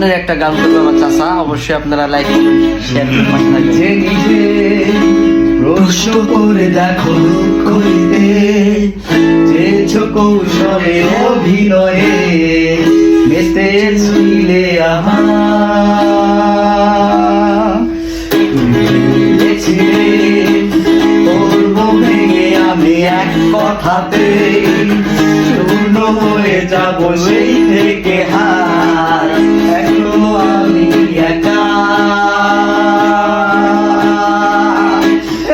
পছন্দের একটা গান করবে আমার চাচা, অবশ্যই আপনারা লাইক শেয়ার করে পাশে থাকবেন। যে নিজে প্রশ্ন করে দেখো দুঃখ দিতে, চেয়েছ কৌশলে অভিনয়ে মেসেজ দিলে আমার। তুমি ভেবেছিলে করবো ভেঙে আমি এক কথাতে, শূন্য হয়ে যাব সেই থেকে হার। এখনো আমি একা,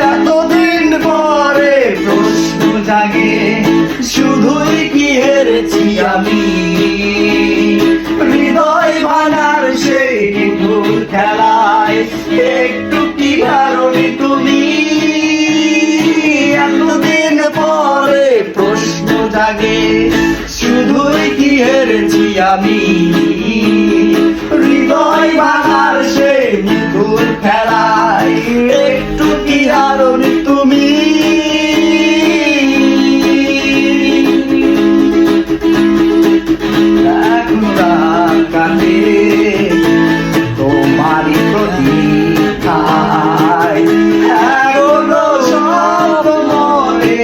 এতদিন পরে প্রশ্ন জাগে শুধুই কি হেরেছি আমি। হৃদয় ভাঙার সেই নিঠুর খেলায় একটু কি হারোনি তুমি। এতদিন পরে প্রশ্ন জাগে শুধুই কি হেরেছি আমি। হৃদয় ভাঙার সেই নিঠুর খেলায় একটু কি হারোনি তুমি। এখন রাত কাটে তোমারই প্রতীক্ষায়, এগোলো সব মনে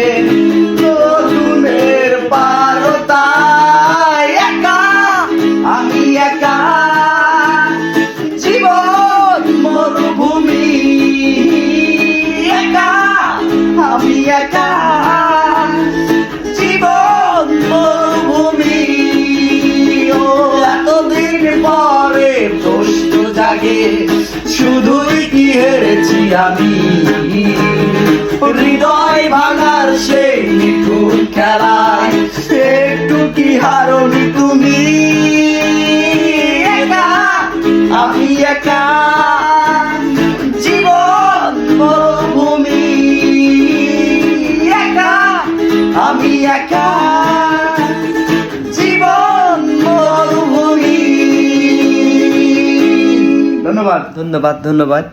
নতুনের পারতায়। একা আমি একা, জীবন মরুভূমি। একা আমি একা, জীবন মরুভূমি। ও এতদিন পরে প্রশ্ন জাগে শুধুই কি হেরেছি আমি। হৃদয় ভাঙার সেই নিঠুর খেলায় একটু কি হারোনি তুমি। একা আমি একা, জীবন মরুভূমি। একা আমি একা, জীবন মরুভূমি। ধন্যবাদ। ধন্যবাদ।